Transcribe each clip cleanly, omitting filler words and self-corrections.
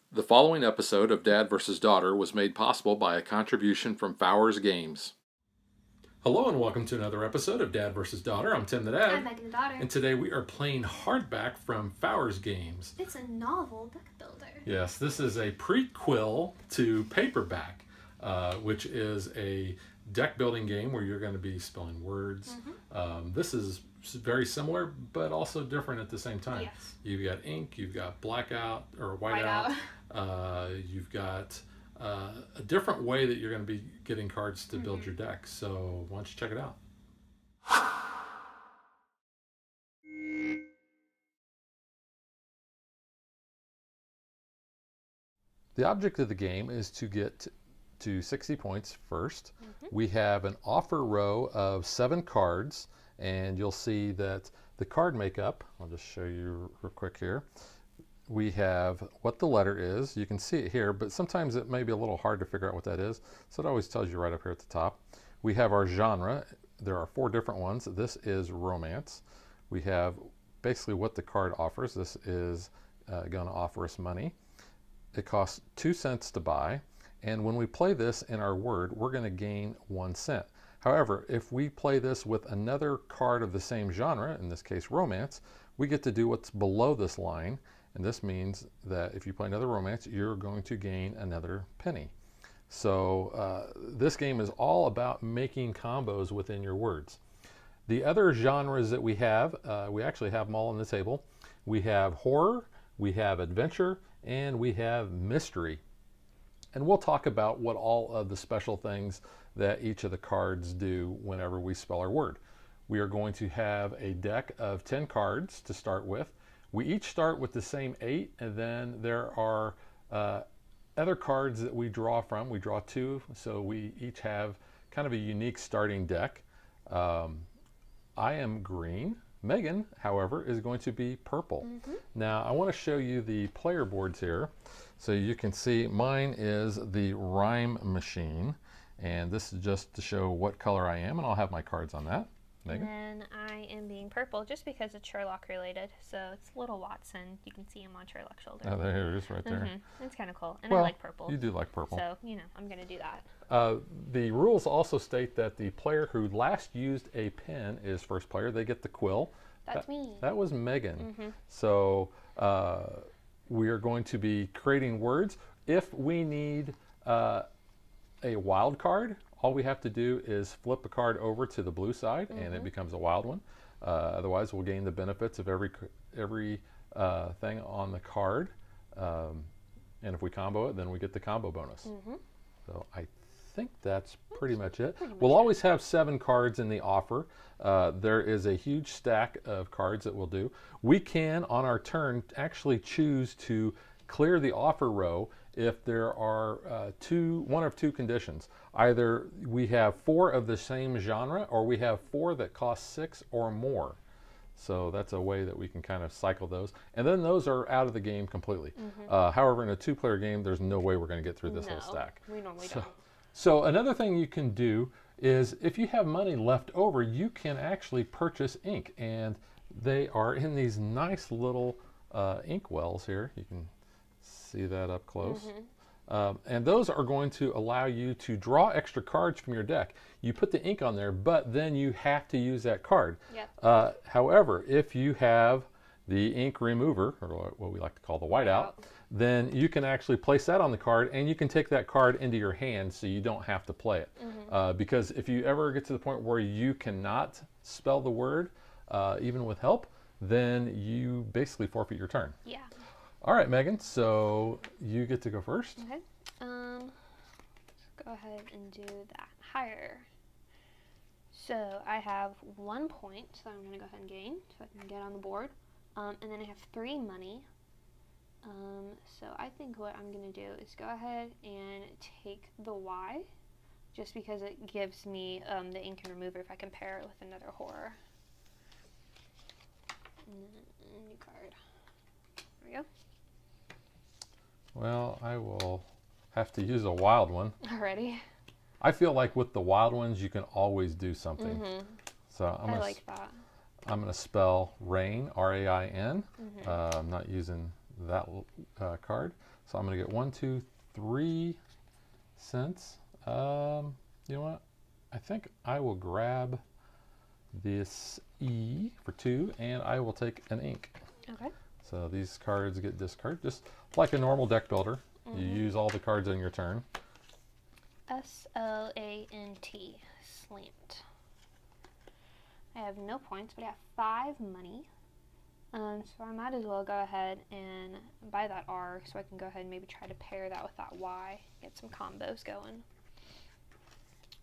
The following episode of Dad vs. Daughter was made possible by a contribution from Fowers Games. Hello and welcome to another episode of Dad vs. Daughter. I'm Tim the Dad. I'm Megan the Daughter. And today we are playing Hardback from Fowers Games. It's a novel deck builder. Yes, this is a prequel to Paperback, which is a deck building game where you're going to be spelling words. This is very similar, but also different at the same time. Yes. You've got ink, you've got blackout or whiteout. You've got a different way that you're going to be getting cards to build your deck. So why don't you check it out? The object of the game is to get to 60 points first. We have an offer row of 7 cards, and you'll see that the card makeup, I'll just show you real quick here. We have what the letter is. You can see it here, but sometimes it may be a little hard to figure out what that is. So it always tells you right up here at the top. We have our genre. There are 4 different ones. This is romance. We have basically what the card offers. This is going to offer us money. It costs 2 cents to buy. And when we play this in our word, we're going to gain 1 cent. However, if we play this with another card of the same genre, in this case romance, we get to do what's below this line. And this means that if you play another romance, you're going to gain another penny. So this game is all about making combos within your words. The other genres that we actually have them all on the table. We have horror, we have adventure, and we have mystery. And we'll talk about what all of the special things that each of the cards do whenever we spell our word. We are going to have a deck of 10 cards to start with. We each start with the same 8, and then there are other cards that we draw from. We draw 2, so we each have kind of a unique starting deck. I am green. Megan, however, is going to be purple. Now, I want to show you the player boards here. So you can see mine is the rhyme machine, and this is just to show what color I am, and I'll have my cards on that. Megan? And then I am being purple just because it's Sherlock related. So it's little Watson. You can see him on Sherlock's shoulder. Oh, there it is right there. It's kind of cool. And well, I like purple. You do like purple. So, you know, I'm going to do that. The rules also state that the player who last used a pen is first player. They get the quill. That's me. That was Megan. So we are going to be creating words. If we need a wild card, all we have to do is flip a card over to the blue side and it becomes a wild one. Otherwise, we'll gain the benefits of every thing on the card. And if we combo it, then we get the combo bonus. So I think that's pretty much it. We'll always have 7 cards in the offer. There is a huge stack of cards that we'll do. We can, on our turn, actually choose to clear the offer row if there are one of two conditions. Either we have 4 of the same genre, or we have 4 that cost 6 or more. So that's a way that we can kind of cycle those. And then those are out of the game completely. However, in a 2-player game, there's no way we're going to get through this whole stack. We normally don't. So another thing you can do is if you have money left over, you can actually purchase ink. And they are in these nice little ink wells here. You can see that up close. And those are going to allow you to draw extra cards from your deck. You put the ink on there, but then you have to use that card. However, if you have the ink remover, or what we like to call the whiteout, then you can actually place that on the card, and you can take that card into your hand so you don't have to play it. Because if you ever get to the point where you cannot spell the word, even with help, then you basically forfeit your turn. All right, Megan, so you get to go first. Okay. Go ahead and do that. Higher. So I have 1 point, so I'm going to go ahead and gain, so I can get on the board. And then I have 3 money. So I think what I'm going to do is go ahead and take the Y, just because it gives me the ink and remover if I compare it with another horror. New card. There we go. Well, I will have to use a wild one. Already. I feel like with the wild ones, you can always do something. So I like that. I'm going to spell rain, R-A-I-N. I'm not using that card. So I'm going to get 1, 2, 3 cents. You know what? I think I will grab this E for 2, and I will take an ink. Okay. So these cards get discarded, just like a normal deck builder. You use all the cards on your turn. SLANT, slant. I have no points, but I have 5 money. So I might as well go ahead and buy that R so I can go ahead and maybe try to pair that with that Y, get some combos going.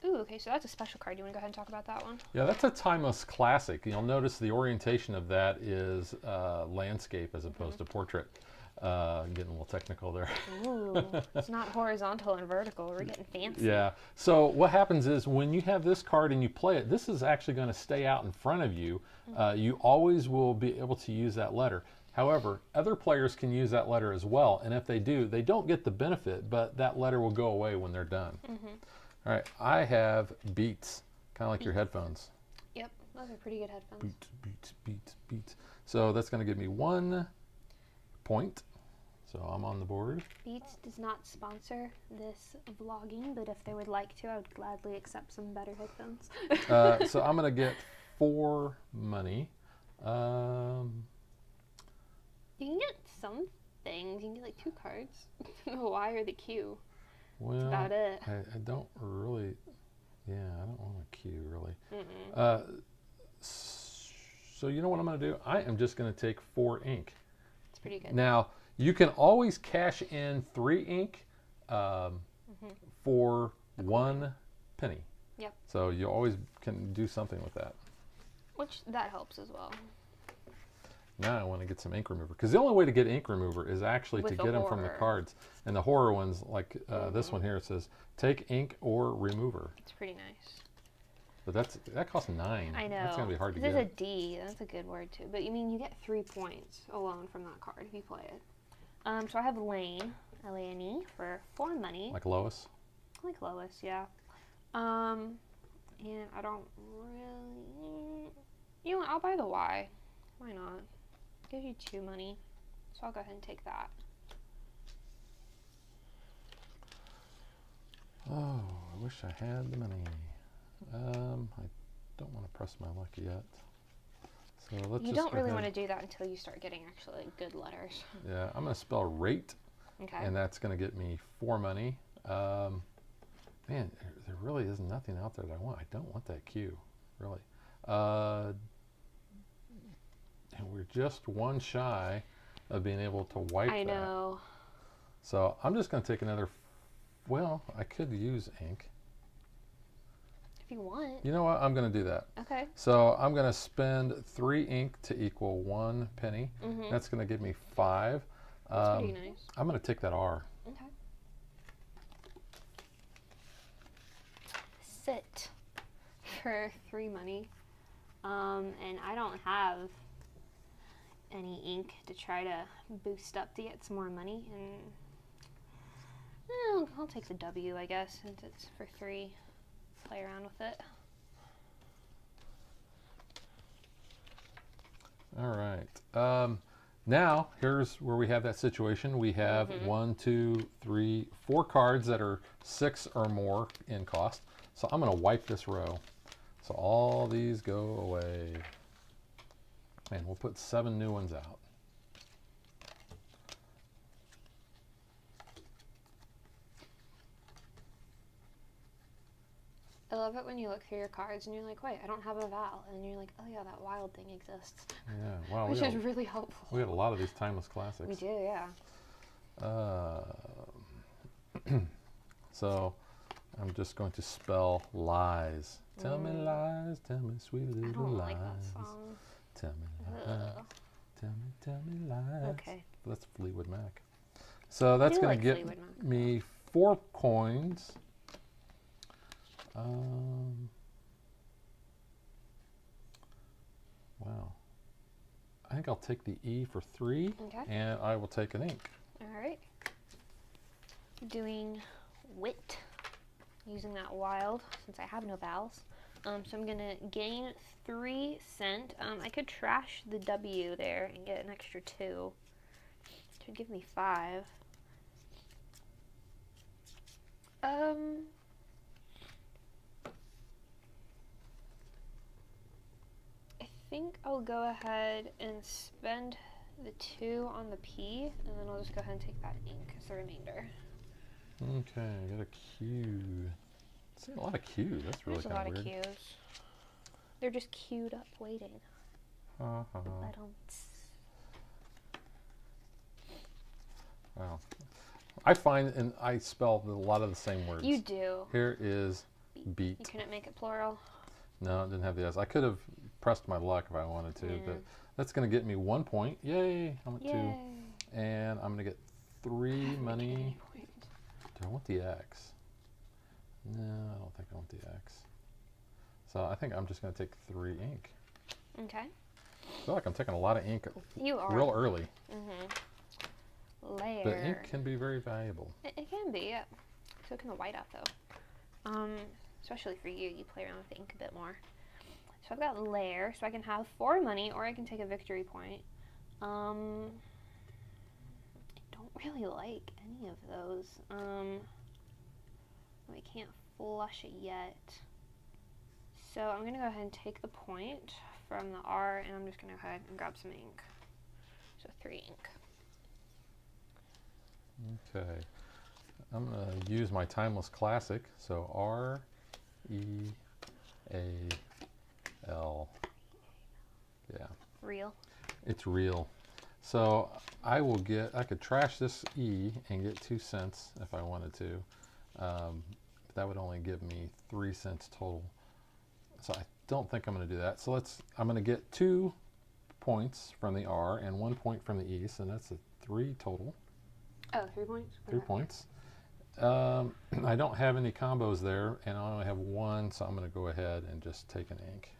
Ooh, okay, so that's a special card. You want to go ahead and talk about that one? Yeah, that's a timeless classic. You'll notice the orientation of that is landscape as opposed to portrait. Getting a little technical there. Ooh, it's not horizontal and vertical. We're getting fancy. Yeah. So what happens is when you have this card and you play it, this is actually going to stay out in front of you. You always will be able to use that letter. However, other players can use that letter as well. And if they do, they don't get the benefit, but that letter will go away when they're done. All right. I have beats, kind of like your headphones. Yep, those are pretty good headphones. Beats, beats, beats, beats. So that's going to give me 1 point. So I'm on the board. Beats does not sponsor this vlogging, but if they would like to, I would gladly accept some better headphones. So I'm going to get 4 money. You can get some things. You can get like 2 cards. The Y or the Q. Well, That's about it. I don't really, yeah, I don't want a Q really. So you know what I'm going to do? I am just going to take 4 ink. It's pretty good. Now, you can always cash in 3 ink for 1 penny. Yep. So you always can do something with that. Which, that helps as well. Now I want to get some ink remover. Because the only way to get ink remover is actually With to the get them from the horror. cards. And the horror ones, like this one here, it says, take ink or remover. It's pretty nice. But that costs 9. I know. That's going to be hard to This get. is a D. That's a good word too. But you mean you get 3 points alone from that card if you play it. So I have Lane, L-A-N-E, for 4 money. Like Lois? Like Lois, yeah. And I don't really... You know what? I'll buy the Y. Why not? Gives you 2 money. So I'll go ahead and take that. Oh, I wish I had the money. I don't want to press my luck yet. So let's You just don't go really ahead. want to do that until you start getting actually good letters. Yeah, I'm going to spell rate, Okay. and that's going to get me 4 money. Man, there really is nothing out there that I want. I don't want that Q, really. And we're just 1 shy of being able to wipe that. I know. So I'm just going to take another. Well, I could use ink. If you want. You know what? I'm going to do that. Okay. So I'm going to spend 3 ink to equal 1 penny. That's going to give me 5. That's pretty nice. I'm going to take that R. Okay. Sit for 3 money. And I don't have any ink to try to boost up to get some more money. And I'll take the W, I guess, since it's for 3. Play around with it. All right. Now, here's where we have that situation. We have 1, 2, 3, 4 cards that are 6 or more in cost. So I'm going to wipe this row. So all these go away. And we'll put 7 new ones out. I love it when you look through your cards and you're like, wait, I don't have a vowel. And you're like, oh yeah, that wild thing exists. Yeah, wow. Which is really helpful. We had a lot of these timeless classics. We do, yeah. So I'm just going to spell lies. Tell me lies, tell me sweet little I don't lies. like that song. Tell me lies, Ugh. tell me lies. Okay. That's Fleetwood Mac. So that's do going like to get Fleetwood Mac. me 4 coins. Wow. I think I'll take the E for 3, Okay. and I will take an ink. All right. Doing wit, using that wild since I have no vowels. So I'm gonna gain 3 cent. I could trash the W there and get an extra 2 Should give me 5. I think I'll go ahead and spend the 2 on the P, and then I'll just go ahead and take that ink as the remainder. Okay, I got a Q. Seeing a lot of Q. That's really kind of weird. There's a lot of Qs. They're just queued up waiting. I don't. Wow. I find, and I spell a lot of the same words. You do. Here is beat. You couldn't make it plural? No, it didn't have the S. I could have pressed my luck if I wanted to, but that's going to get me 1 point. Yay! I'm at 2. And I'm going to get 3 money. Do I want the X? No, I don't think I want the X. So I think I'm just going to take 3 ink. Okay. I feel like I'm taking a lot of ink real early. Layer. But ink can be very valuable. It can be, yeah. So can the whiteout, though. Especially for you, you play around with the ink a bit more. So I've got layer, so I can have 4 money, or I can take a victory point. I don't really like any of those. We can't flush it yet. So I'm going to go ahead and take the point from the R, and I'm just going to go ahead and grab some ink. So 3 ink. Okay. I'm going to use my Timeless Classic. So R, E, A, L. Yeah. Real. It's real. So I could trash this E and get 2 cents if I wanted to. That would only give me 3 cents total. So I don't think I'm going to do that. So I'm going to get 2 points from the R and 1 point from the E. So that's a 3 total. Oh, 3 points? 3 points. I don't have any combos there, and I only have 1, so I'm going to go ahead and just take an ink.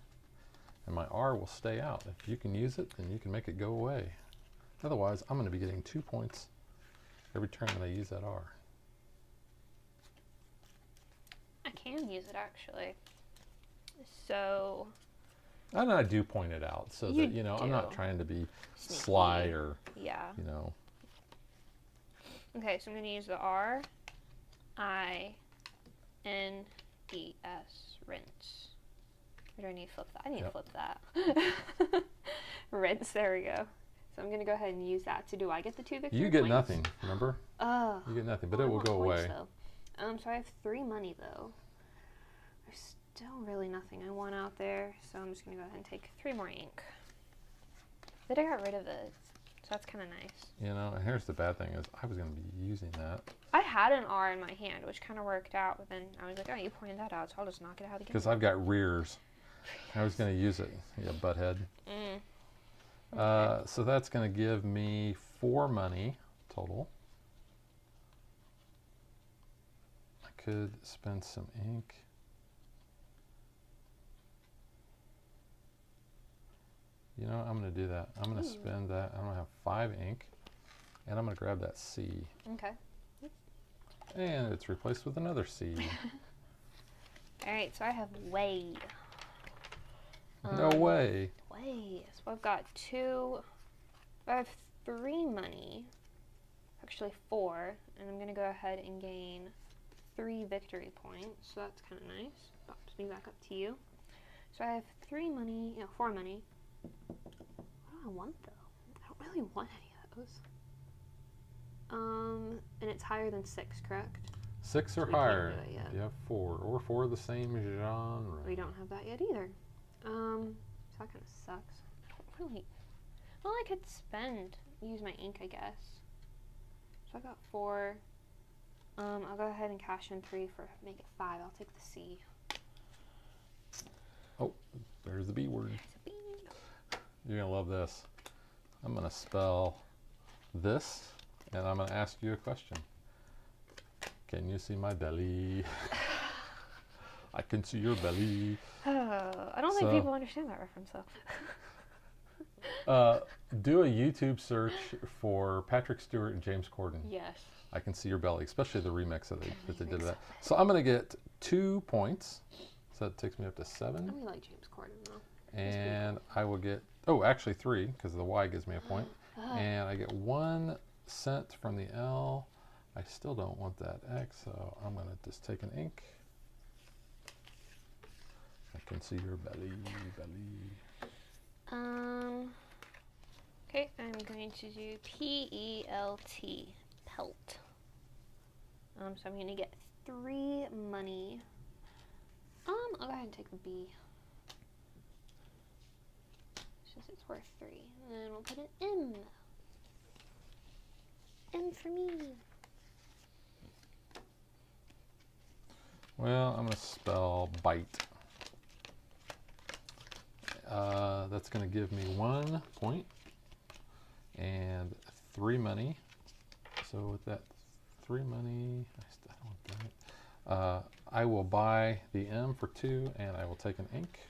And my R will stay out. If you can use it, then you can make it go away. Otherwise, I'm going to be getting 2 points every turn that I use that R. I can use it, actually. So... And I do point it out so that, you know, I'm not trying to be sly or, you know. Okay, so I'm going to use the R, I, N, E, S, rinse. Or do I need to flip that? I need to flip that. Rinse, there we go. So I'm going to go ahead and use that. So do I get the 2 victory points? You get nothing, remember? Oh. You get nothing, but it will go away. So I have 3 money, though. There's still really nothing I want out there, so I'm just going to go ahead and take 3 more ink. But I got rid of it, so that's kind of nice. You know, and here's the bad thing is I was going to be using that. I had an R in my hand, which kind of worked out, but then I was like, oh, you pointed that out, so I'll just knock it out again. Because I've got rears. I was going to use it. Yeah, butthead. So that's going to give me 4 money total. I could spend some ink. You know, I'm going to do that. I'm going to spend that. I'm going to have 5 ink, and I'm going to grab that C. Okay. And it's replaced with another C. All right, so I have Wade. No way. Wade. So I've got 2. I have 3 money. Actually 4, and I'm going to go ahead and gain 3 victory points. So that's kind of nice. Bumps me back up to you. So I have 3 money, 4 money. What do I want, though? I don't really want any of those. And it's higher than 6, correct? 6 or higher. You have 4, or 4 of the same genre. We don't have that yet either. So that kind of sucks. I don't really. Well, I could use my ink, I guess. So I got 4. I'll go ahead and cash in 3 make it 5. I'll take the C. Oh, there's the B word. There's a B. You're going to love this. I'm going to spell this, and I'm going to ask you a question. Can you see my belly? I can see your belly. I don't think people understand that reference, though. Do a YouTube search for Patrick Stewart and James Corden. Yes. I can see your belly, especially the remix that they did of that. So I'm going to get 2 points. So that takes me up to 7. I really like James Corden, though. And I will get, actually 3, because the Y gives me a point. And I get 1 cent from the L. I still don't want that X, so I'm going to just take an ink. I can see your belly. Okay, I'm going to do P-E-L-T, pelt. So I'm going to get 3 money. I'll go ahead and take the B. It's worth 3. And then we'll put an M. M for me. Well, I'm going to spell bite. That's going to give me 1 point and 3 money. So with that 3 money, I don't want that. I will buy the M for 2, and I will take an ink.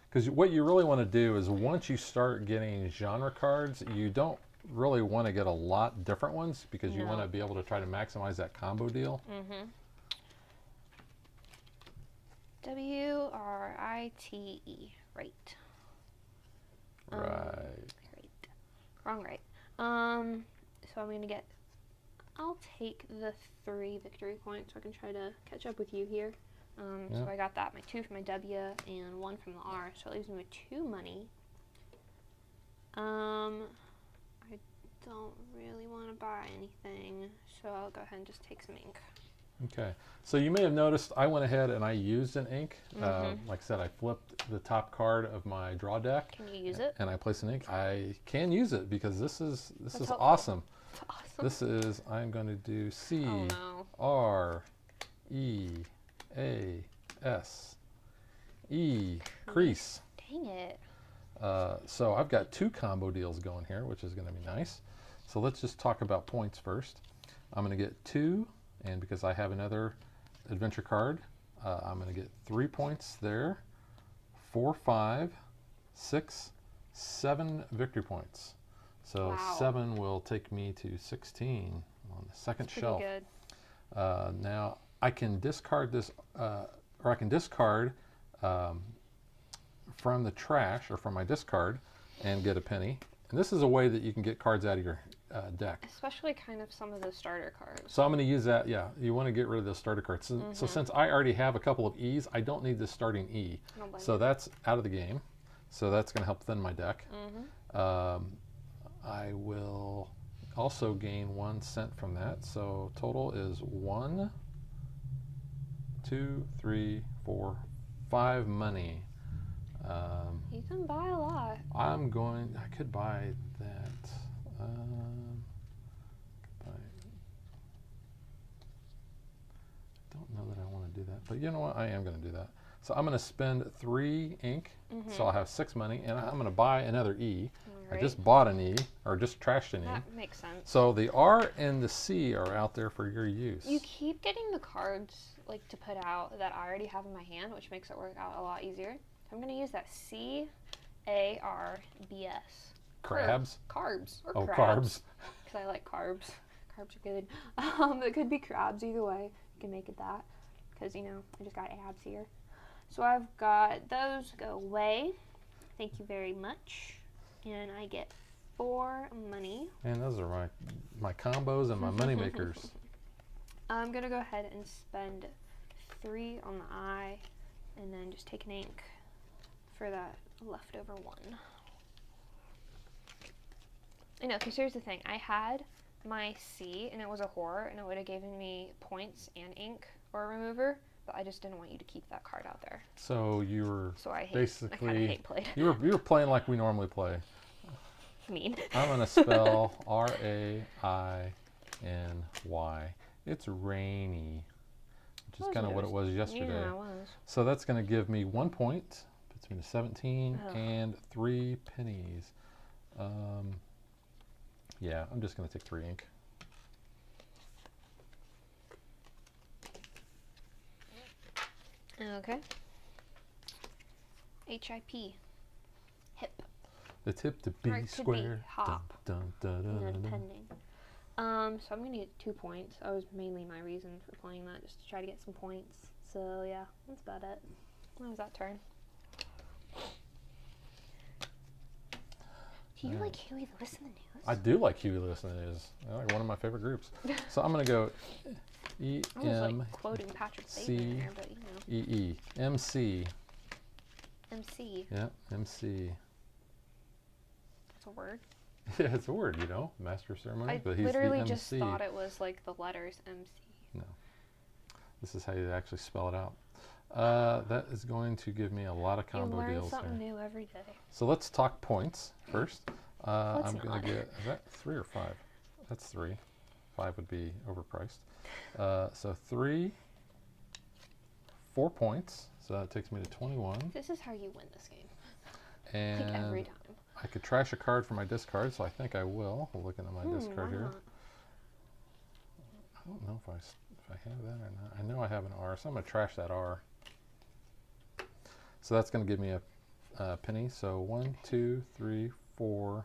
Because what you really want to do is once you start getting genre cards, you don't really want to get a lot different ones because you want to be able to try to maximize that combo deal. W-R-I-T-E, right. Right. Wrong right. So I'm going to get, I'll take the 3 victory points so I can try to catch up with you here. So I got that, my 2 from my W and 1 from the R, so it leaves me with 2 money. I don't really want to buy anything, so I'll go ahead and just take some ink. Okay, so you may have noticed I went ahead and I used an ink. Like I said, I flipped the top card of my draw deck. Can you use it? And I placed an ink. I can use it because this is helpful. awesome. That's awesome. This is, I'm going to do C, oh, no. R, E, A, S, E, crease. Dang it. So I've got 2 combo deals going here, which is going to be nice. So let's just talk about points first. I'm going to get 2, and because I have another adventure card, I'm going to get 3 points there, 4, 5, 6, 7 victory points. So wow. 7 will take me to 16 on the second shelf. Good. Now I can discard this, or I can discard from the trash or from my discard and get a penny. And this is a way that you can get cards out of your deck. Especially kind of some of the starter cards. So I'm going to use that, yeah, you want to get rid of those starter cards. So since I already have a couple of E's, I don't need this starting E. So that's out of the game. So that's going to help thin my deck. I will also gain 1 cent from that. So total is 1, 2, 3, 4, 5 money. You can buy a lot. I could buy that. I don't know that I want to do that, but you know what? I am going to do that. So I'm going to spend 3 ink, so I'll have 6 money, and I'm going to buy another E. Right. I just bought an E, or just trashed an E. That makes sense. So the R and the C are out there for your use. You keep getting the cards like to put out that I already have in my hand, which makes it work out a lot easier. So I'm going to use that C-A-R-B-S. Crabs? Carbs. Or oh, crabs. carbs. Because I like carbs. Carbs are good. It could be crabs either way. You can make it that. Because, you know, I just got abs here. So I've got those go away. Thank you very much. And I get 4 money. And those are my combos and my money makers. I'm going to go ahead and spend 3 on the I. And then just take an ink for that leftover 1. I know, because here's the thing. I had my C, and it was a horror, and it would have given me points and ink or a remover, but I just didn't want you to keep that card out there. So you were basically, I kind of hate played. you were playing like we normally play. Mean. I'm going to spell R-A-I-N-Y. It's rainy, which is kind of what it was yesterday. Yeah, it was. So that's going to give me 1 point, puts me to 17, and 3 pennies. Yeah, I'm just going to take 3 ink. Okay. H-I-P. Hip. The tip to B square. Be hop. Dun, dun, dun, dun, dun. Depending. So I'm going to get 2 points. That was mainly my reason for playing that, just to try to get some points. So yeah, that's about it. That was that turn. Do you like Huey Lewis in the News? I do like Huey Lewis in the News. They're like one of my favorite groups. So I'm going to go E I was M like quoting Patrick Bateman there, but you know. E E M C. MC. Yeah, MC. That's a word. Yeah, it's a word, you know, master of ceremony. I but he's literally the MC. just thought it was like the letters MC. No, this is how you actually spell it out. That is going to give me a lot of combo you learn deals something here. new every day. So let's talk points first. Let's I'm going not. to get, is that 3 or 5? That's 3. 5 would be overpriced. So 4 points. So that takes me to 21. This is how you win this game. And Like every time. I could trash a card for my discard, so I think I will. Looking at my discard why here. not? I don't know if I have that or not. I know I have an R, so I'm going to trash that R. So that's going to give me a penny. So 1, 2, 3, 4.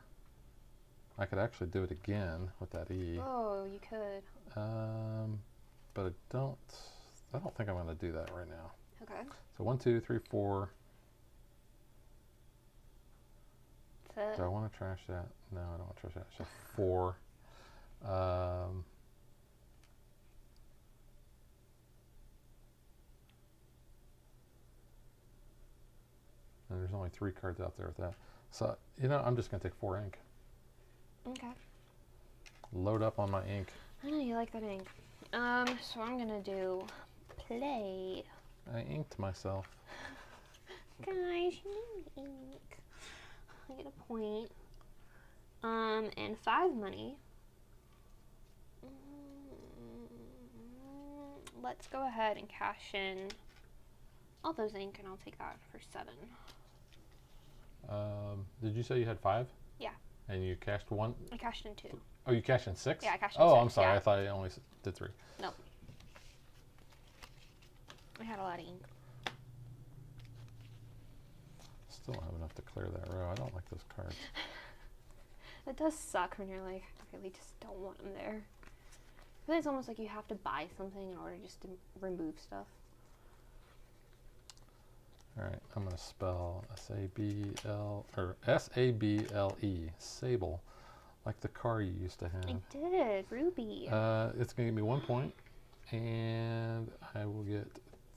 I could actually do it again with that E. Oh, you could. But I don't think I'm going to do that right now. Okay. So 1, 2, 3, 4. That's it. Do I want to trash that? No, I don't want to trash that. So 4. And there's only 3 cards out there with that. So, you know, I'm just going to take 4 ink. Okay. Load up on my ink. I know you like that ink. So I'm gonna do play. I inked myself. Guys, you need ink. I get a point. And 5 money. Let's go ahead and cash in all those ink, and I'll take that for 7. Did you say you had 5? Yeah. And you cashed 1? I cashed in 2. Oh, you cashed in 6? Yeah, I cashed in Oh, 6, I'm sorry. yeah. I thought you only did 3. Nope. I had a lot of ink. Still don't have enough to clear that row. I don't like those cards. It does suck when you're like, I really just don't want them there. I feel like it's almost like you have to buy something in order just to remove stuff. All right, I'm going to spell S-A-B-L, or S-A-B-L-E, Sable, like the car you used to have. I did, Ruby. It's going to give me 1 point, and I will get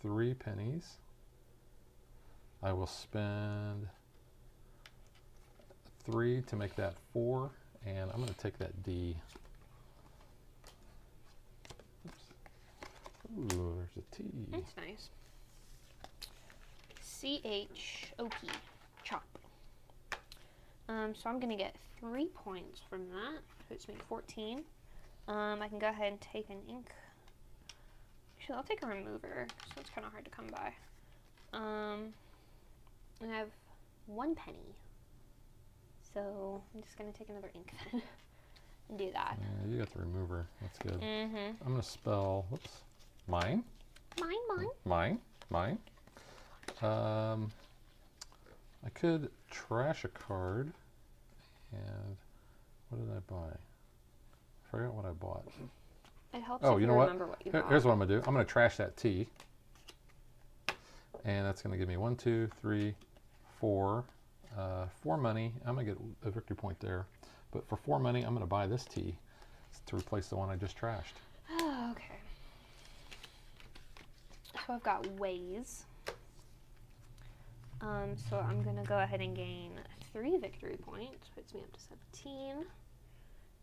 3 pennies. I will spend 3 to make that 4, and I'm going to take that D. Oops. Ooh, there's a T. That's nice. C-H-O-P, chop. So I'm going to get 3 points from that, which means 14. I can go ahead and take an ink. Actually, I'll take a remover, so it's kind of hard to come by. I have 1 penny. So I'm just going to take another ink then and do that. Yeah, you got the remover. That's good. Mm-hmm. I'm going to spell, whoops, mine. Mine. I could trash a card, and what did I buy? I forgot what I bought. It helps Oh, if you you know what? remember what you bought. Here's what I'm going to do. I'm going to trash that T, and that's going to give me 1, 2, 3, 4. 4 money. I'm going to get a victory point there. But for 4 money, I'm going to buy this T to replace the one I just trashed. Oh, okay. So I've got ways. So I'm going to go ahead and gain 3 victory points, puts me up to 17.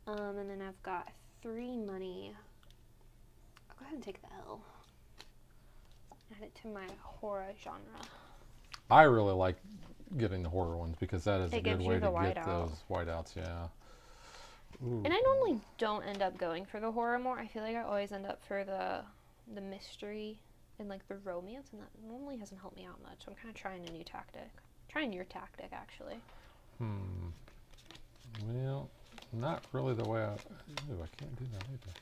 And then I've got 3 money. I'll go ahead and take the L. Add it to my horror genre. I really like getting the horror ones because that is It a good gives you way the to get whiteout. those whiteouts, yeah. Ooh. And I normally don't end up going for the horror more. I feel like I always end up for the mystery and like the romance, and that normally hasn't helped me out much. So I'm kind of trying a new tactic. Trying your tactic, actually. Well, not really the way I... Ooh, I can't do that either.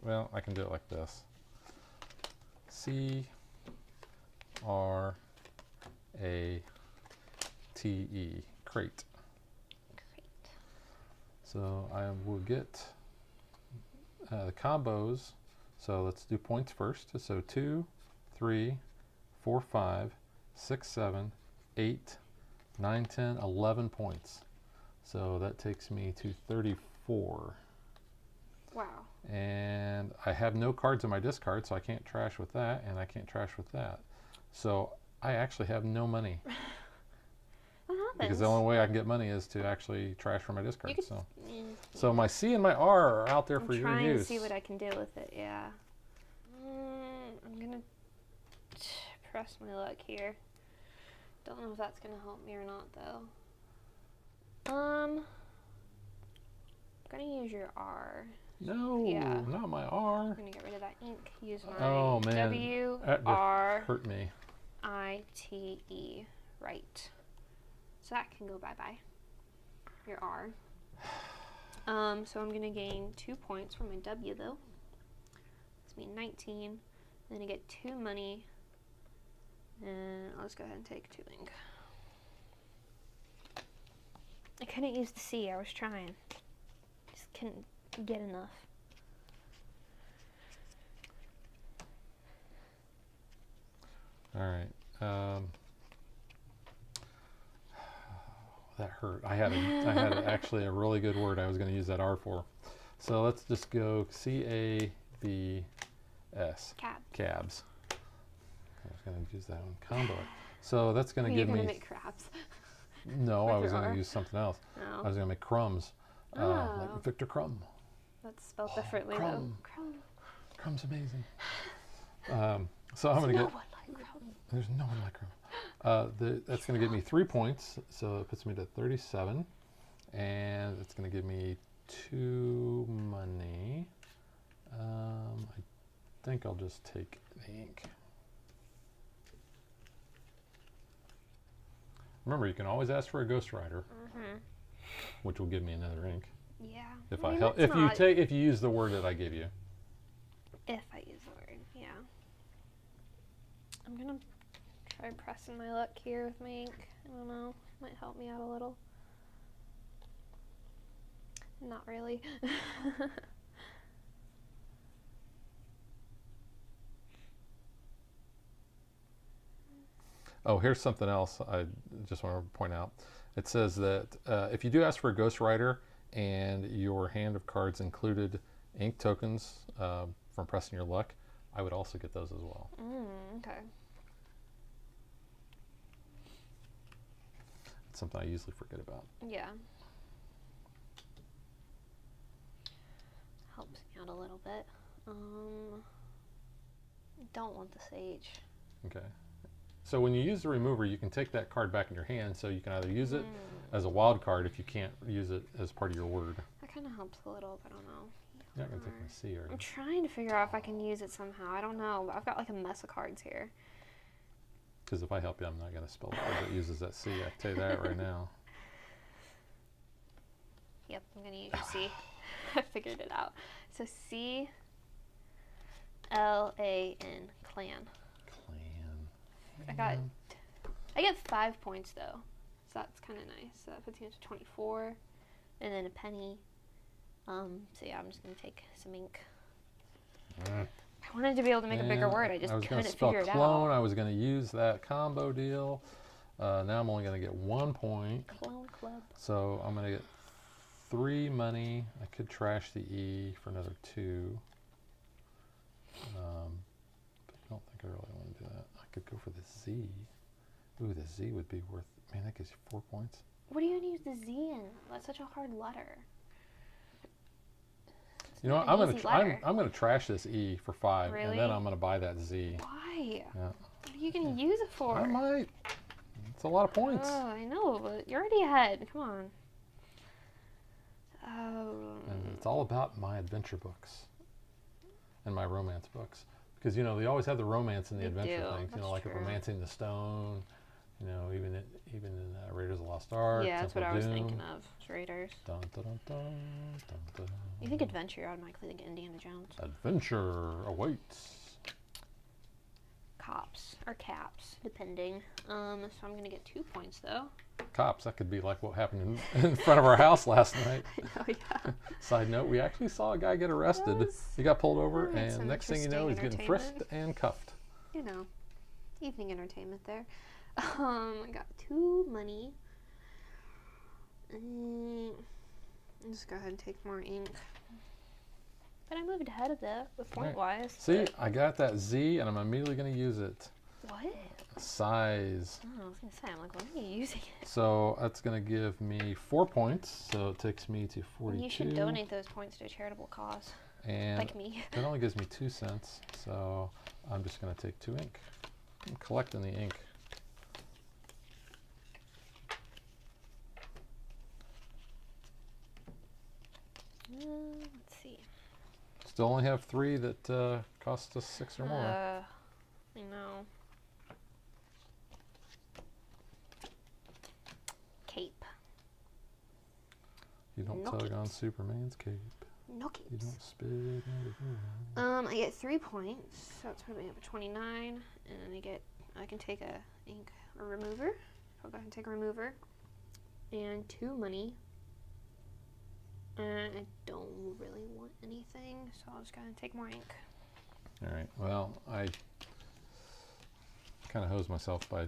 Well, I can do it like this. C-R-A-T-E. Crate. Great. So I will get the combos. So let's do points first. So 2, 3, 4, 5, 6, 7, 8, 9, 10, 11 points. So that takes me to 34. Wow. And I have no cards in my discard, so I can't trash with that, and I can't trash with that. So I actually have no money. What happens? Because the only way I can get money is to actually trash from my discard. Could, so my C and my R are out there I'm for your trying use. to see what I can do with it, yeah. I'm going to press my luck here. Don't know if that's going to help me or not, though. I'm going to use your R. No, yeah. Not my R. I'm going to get rid of that ink. Use my oh, man. W, that just R, hurt me. I, T, E. Right. So that can go bye-bye. Your R. So I'm going to gain 2 points from my W, though. It's me 19. Then I get 2 money. And I'll just go ahead and take 2 ink. I couldn't use the C. I was trying. Just couldn't get enough. All right. That hurt. I had actually a really good word I was going to use that R for. So let's just go C-A-B-S. Cab. Cabs. I was going to use that one. Combo it. So that's going to give me... You're going to make crabs. No, I was your going R? to use something else. No. I was going to make crumbs. Oh. Like Victor Crumb. That's spelled differently, crumb. though. Crumb. Crumb's amazing. So I'm going to get... No one like crumb. There's no one like crumb. That's going to give me 3 points, so it puts me to 37, and it's going to give me 2 money. I think I'll just take the ink. Remember, you can always ask for a ghostwriter, which will give me another ink. Yeah. If I mean, if you use the word that I give you. If I use the word, yeah. I'm gonna try pressing my luck here with my ink. I don't know, might help me out a little. Not really. Oh, here's something else I just want to point out. It says that if you do ask for a ghostwriter and your hand of cards included ink tokens from pressing your luck, I would also get those as well. Okay. It's something I usually forget about. Yeah. Helps me out a little bit. Don't want the sage. Okay. So when you use the remover, you can take that card back in your hand, so you can either use it as a wild card if you can't use it as part of your word. That kind of helps a little, but I don't know. You're not going to take my C, are you? I'm trying to figure out if I can use it somehow. I don't know. I've got like a mess of cards here. Because if I help you, I'm not going to spell the word that uses that C. I can tell you that right now. Yep, I'm going to use your C. I figured it out. So C-L-A-N, clan. I get 5 points though, so that's kind of nice. So that puts me up to 24, and then a penny. So yeah, I'm just gonna take some ink. I wanted to be able to make a bigger word. I just couldn't figure it clone. out. I was gonna use that combo deal. Now I'm only gonna get 1 point. Clone club. So I'm gonna get 3 money. I could trash the E for another 2. But I don't think I really want to do that. I could go for the Z. Ooh, the Z would be worth, man, that gives you 4 points. What are you going to use the Z in? That's such a hard letter. You know what, I'm gonna trash this E for 5, Really? and then I'm gonna buy that Z. Why? Yeah. What are you going to use it for? I might. It's a lot of points. Oh, I know, but you're already ahead. Come on. Oh. And it's all about my adventure books and my romance books. Because, you know, they always have the romance in the adventure things. You know, like Romancing the Stone, you know, even in Raiders of the Lost Ark. Yeah, that's Temple what I was Doom. thinking of. Raiders. Dun, dun, dun, dun, dun, dun. You think adventure, you automatically think Indiana Jones. Adventure awaits. Cops or caps, depending. So I'm gonna get 2 points though. Cops, that could be like what happened in front of our house last night. I know, yeah. Side note, we actually saw a guy get arrested. Yes. He got pulled over, Yeah, and some next thing you know, he's getting frisked and cuffed. You know, evening entertainment there. I got 2 money. Just go ahead and take more ink. But I moved ahead of that with point-wise. See, I got that Z, and I'm immediately going to use it. What? Size. Oh, I was going to say, I'm like, when are you using it? So that's going to give me 4 points. So it takes me to 42. You should donate those points to a charitable cause. And like me. It only gives me 2 cents. So I'm just going to take 2 ink. I'm collecting the ink. Let's see. Still only have 3 that cost us 6 or more. I know. Cape. You don't No tug capes. on Superman's cape. No capes. You don't spit. I get 3 points, so it's putting me up at 29, and then I can take a remover. I'll go ahead and take a remover, and 2 money. And I don't really want anything, so I'll just go ahead and take more ink. All right. Well, I kind of hosed myself by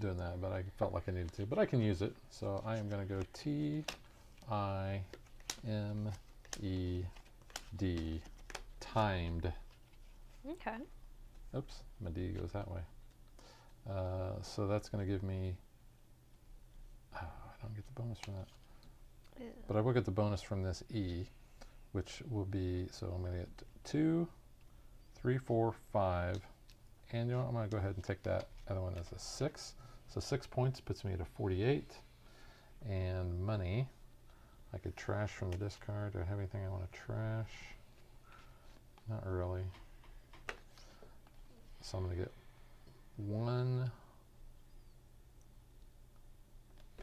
doing that, but I felt like I needed to. But I can use it, so I am going to go T-I-M-E-D, timed. Okay. Oops, my D goes that way. So that's going to give me, I don't get the bonus from that. Ew. But I will get the bonus from this E, which will be, so I'm going to get 2, 3, 4, 5, and you know what, I'm going to go ahead and take that other one as a 6. So 6 points puts me at a 48. And money, I could trash from the discard. Do I have anything I want to trash? Not really. So I'm going to get 1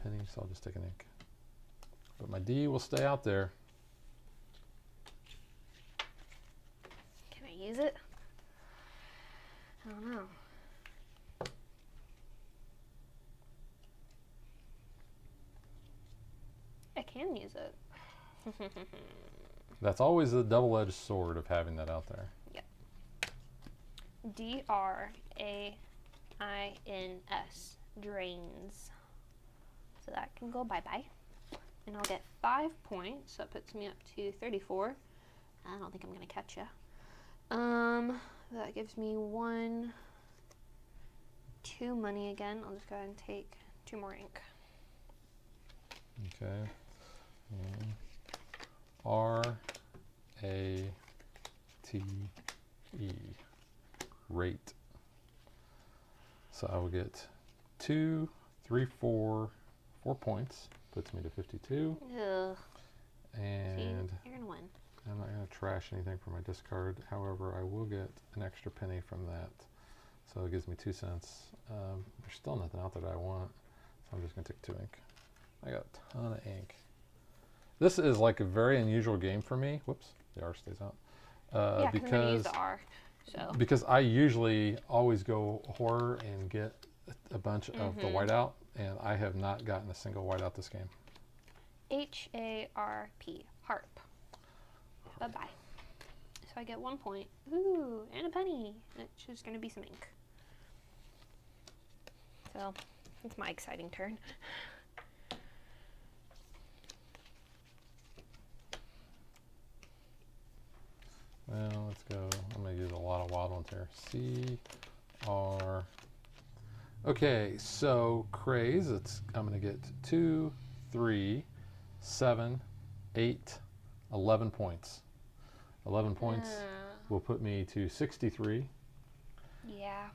penny, so I'll just take an ink. But my D will stay out there. Can I use it? I don't know. I can use it. That's always the double-edged sword of having that out there. Yep. D-R-A-I-N-S. Drains. So that can go bye-bye. And I'll get 5 points. So that puts me up to 34. I don't think I'm going to catch ya. That gives me 2 money again. I'll just go ahead and take 2 more ink. Okay. R-A-T-E. Rate. So I will get 2, 3, 4 points. Puts me to 52. Ugh. And See, you're gonna win. I'm not going to trash anything from my discard. However, I will get an extra penny from that. So it gives me 2 cents. There's still nothing out there that I want. So I'm just going to take 2 ink. I got a ton of ink. This is like a very unusual game for me. Whoops, the R stays out. Yeah, because I'm gonna use the R. So. Because I usually always go horror and get a bunch of the whiteout, and I have not gotten a single whiteout this game. H-A-R-P. Harp. Bye-bye. So I get 1 point. Ooh, and a penny. It's just going to be some ink. So, it's my exciting turn. Well, let's go. I'm going to use a lot of wild ones here. C-R... Okay, so craze, I'm going to get 2, 3, 7, 8, 11 points. 11 points will put me to 63. Yeah.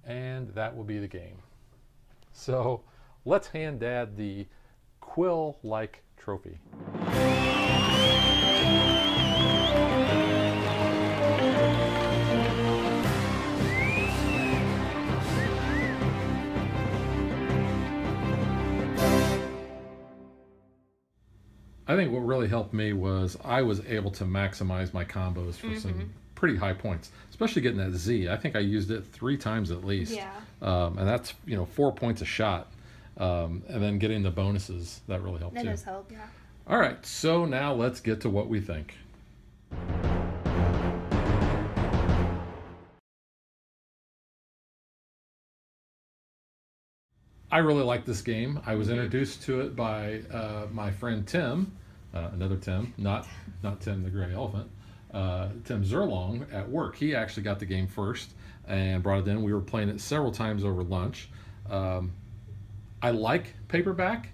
And that will be the game. So let's hand Dad the quill-like trophy. I think what really helped me was I was able to maximize my combos for some pretty high points, especially getting that Z. I think I used it 3 times at least. Yeah. And that's, 4 points a shot. And then getting the bonuses, that really helped too. That does help, yeah. All right, so now let's get to what we think. I really like this game. I was introduced to it by my friend Tim, another Tim, not Tim the Gray Elephant, Tim Zerlong at work. He actually got the game first and brought it in. We were playing it several times over lunch. I like paperback.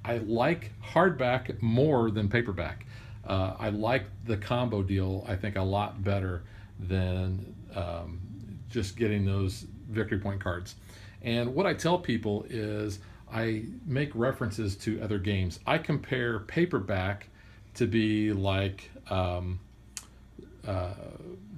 I like hardback more than paperback. I like the combo deal, I think, a lot better than just getting those victory point cards. And what I tell people is I make references to other games. I compare paperback to be like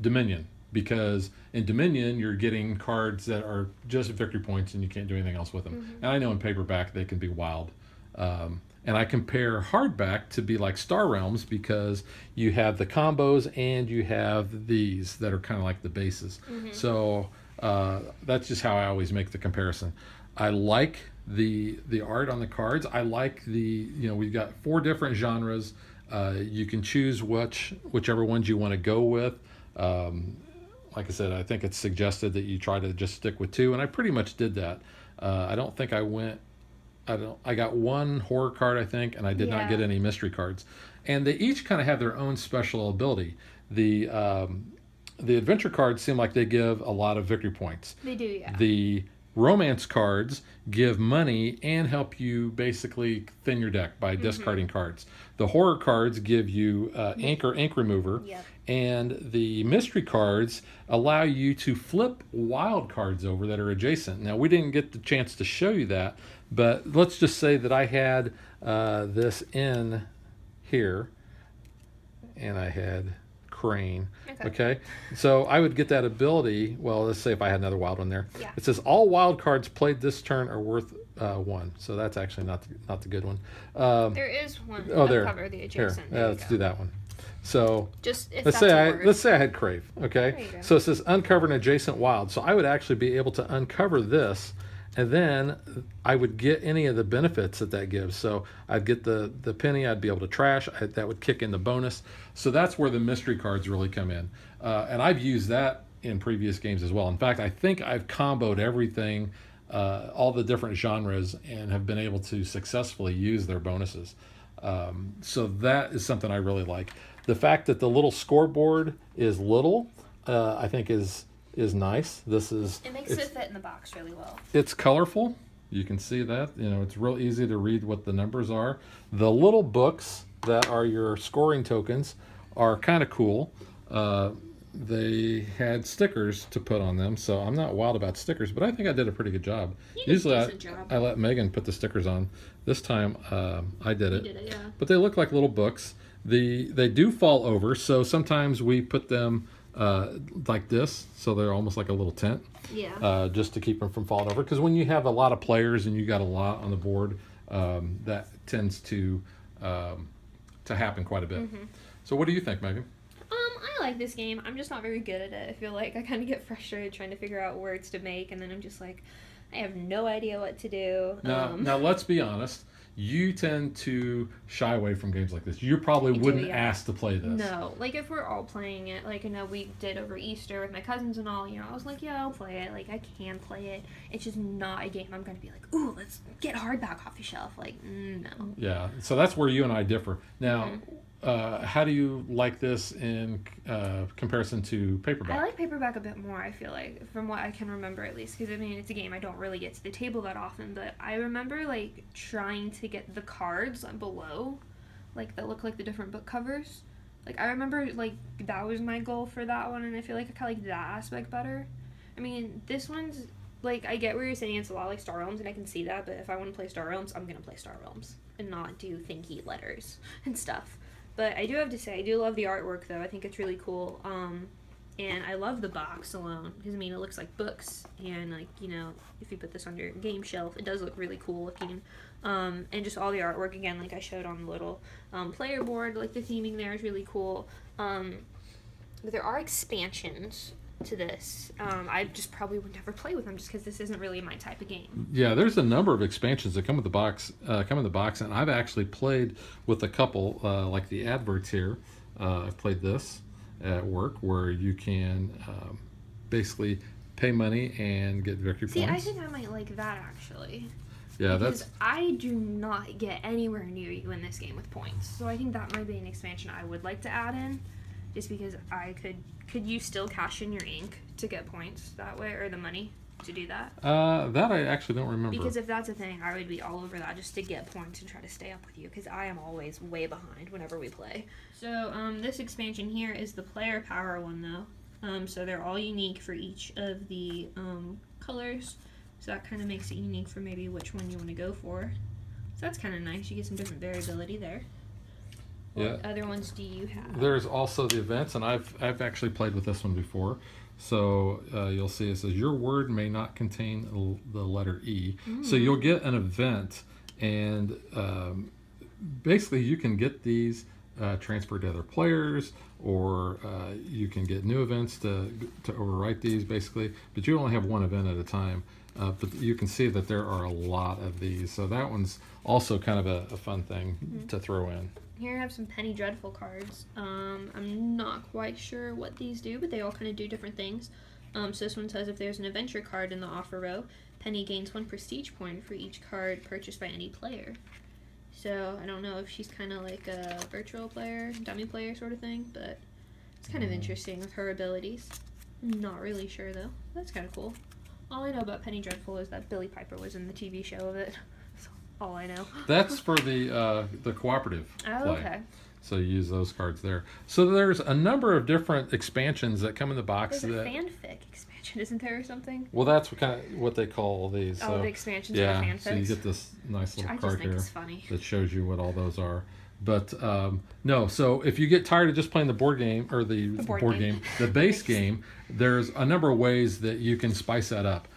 Dominion, because in Dominion you're getting cards that are just victory points and you can't do anything else with them. And I know in paperback they can be wild. And I compare hardback to be like Star Realms, because you have the combos and you have these that are kind of like the bases. So that's just how I always make the comparison. I like the art on the cards. I like we've got 4 different genres. You can choose whichever ones you want to go with. Like I said, I think it's suggested that you try to just stick with 2, and I pretty much did that. I don't think I got 1 horror card, I think, and I did not get any mystery cards. And they each kind of have their own special ability. The adventure cards seem like they give a lot of victory points. They do, yeah. The romance cards give money and help you basically thin your deck by discarding cards. The horror cards give you ink remover. Yep. And the mystery cards allow you to flip wild cards over that are adjacent. Now, we didn't get the chance to show you that, but let's just say that I had this in here, and I had Crane. Okay. So I would get that ability. Well, let's say if I had another wild one there. Yeah. It says all wild cards played this turn are worth 1. So that's actually not the good one. There is one. There. Cover the adjacent. Here, let's do that one. So just if let's say I had Crave. Okay. So it says uncover an adjacent wild. So I would actually be able to uncover this, and then I would get any of the benefits that gives. So I'd get the penny. I'd be able to trash. That would kick in the bonus. So that's where the mystery cards really come in. And I've used that in previous games as well. In fact, I think I've comboed everything, all the different genres, and have been able to successfully use their bonuses. So that is something I really like. The fact that the little scoreboard is little, I think is nice. It makes it fit in the box really well. It's colorful. You can see that. It's real easy to read what the numbers are. The little books that are your scoring tokens are kind of cool. They had stickers to put on them, so I'm not wild about stickers, but I think I did a pretty good job. Usually I let Megan put the stickers on. This time I did it. You did it, yeah. But they look like little books. They do fall over, so sometimes we put them like this, so they're almost like a little tent. Yeah. Just to keep them from falling over, because when you have a lot of players and you got a lot on the board, that tends to happen quite a bit. So what do you think, Megan? I like this game. I'm just not very good at it. I feel like I kind of get frustrated trying to figure out words to make, and then I'm just like, I have no idea what to do. Now let's be honest. You tend to shy away from games like this. You probably wouldn't ask to play this. No, like if we're all playing it, like I know we did over Easter with my cousins and all, I was like, yeah, I'll play it. Like I can play it. It's just not a game I'm going to be like, ooh, let's get Hardback off the shelf. Like, no. Yeah, so that's where you and I differ. Now, how do you like this in comparison to paperback? I like paperback a bit more, I feel like, from what I can remember at least, because I mean it's a game I don't really get to the table that often, but I remember like trying to get the cards below, like that look like the different book covers. Like I remember like that was my goal for that one, and I feel like I kind of like that aspect better. I mean this one's like, I get where you're saying it's a lot like Star Realms, and I can see that, but if I want to play Star Realms, I'm gonna play Star Realms and not do thinky letters and stuff. But I do have to say, I do love the artwork, though. I think it's really cool. And I love the box alone. Because, I mean, it looks like books. And, like, if you put this on your game shelf, it does look really cool looking. And just all the artwork, again, like I showed on the little player board. Like, the theming there is really cool. But there are expansions to this. I just probably would never play with them just because this isn't really my type of game. Yeah, there's a number of expansions that come with the box. And I've actually played with a couple, like the adverts here. I've played this at work, where you can basically pay money and get victory points. See, I think I might like that actually. Yeah, because I do not get anywhere near you in this game with points. So I think that might be an expansion I would like to add in, just because I could you still cash in your ink to get points that way, or the money to do that? That I actually don't remember. Because if that's a thing, I would be all over that just to get points and try to stay up with you, because I am always way behind whenever we play. So this expansion here is the player power one though. So they're all unique for each of the colors. So that kind of makes it unique for maybe which one you want to go for. So that's kind of nice. You get some different variability there. What other ones do you have? There's also the events, and I've actually played with this one before. So you'll see it says your word may not contain the letter E. So you'll get an event, and basically you can get these transferred to other players, or you can get new events to overwrite these basically, but you only have one event at a time. But you can see that there are a lot of these, so that one's also kind of a fun thing to throw in. Here I have some Penny Dreadful cards. I'm not quite sure what these do, but they all kind of do different things. So this one says if there's an adventure card in the offer row, Penny gains 1 prestige point for each card purchased by any player. So I don't know if she's kind of like a virtual player, dummy player sort of thing, but it's kind of interesting with her abilities. I'm not really sure though. That's kind of cool. All I know about Penny Dreadful is that Billy Piper was in the TV show of it. That's all I know. That's for the cooperative play. Okay. So you use those cards there. So there's a number of different expansions that come in the box. There's a fanfic expansion, isn't there, or something? Well, that's what they call these. Oh, so, the expansions yeah, are fanfics. so you get this nice little card here funny. that shows you what all those are. But no, so if you get tired of just playing the board game, or the board game, the base game, there's a number of ways that you can spice that up.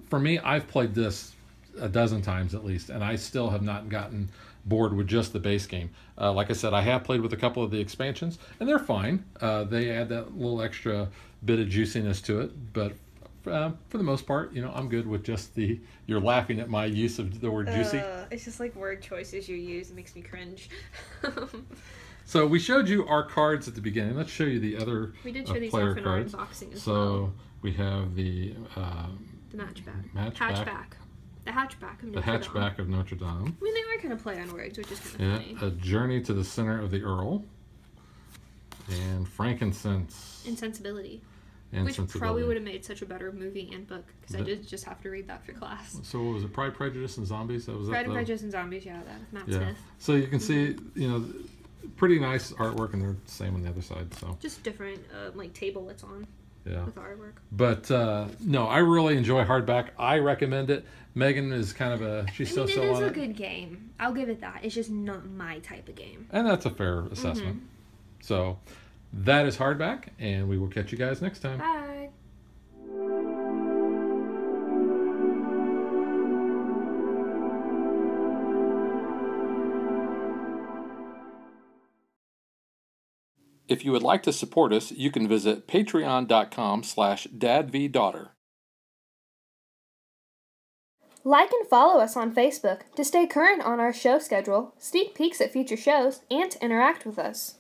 For me, I've played this a dozen times at least, and I still have not gotten bored with just the base game. Like I said, I have played with a couple of the expansions, and they're fine. They add that little extra bit of juiciness to it, but for the most part, I'm good with just you're laughing at my use of the word juicy. It's just like word choices you use. It makes me cringe. So we showed you our cards at the beginning. Let's show you the other we did show these player off in cards. Our unboxing as so well. We have the hatchback. The hatchback of Notre Dame. The hatchback of Notre Dame. I mean, they are kind of play on words, which is kind of funny. A journey to the center of the Earl. And frankincense. Insensibility. Which Sensibility. probably would have made such a better movie and book, because I did just have to read that for class. So what was it? Pride, Prejudice, and Zombies? Pride, Prejudice, and Zombies, yeah, that Matt Smith. So you can see, pretty nice artwork, and they're the same on the other side. So just different, like table it's on. Yeah. With artwork. But no, I really enjoy Hardback. I recommend it. Megan is kind of she's so-so on it. It is a good game. I'll give it that. It's just not my type of game. And that's a fair assessment. So that is Hardback, and we will catch you guys next time. Bye. If you would like to support us, you can visit patreon.com/dadvdaughter. Like and follow us on Facebook to stay current on our show schedule, sneak peeks at future shows, and to interact with us.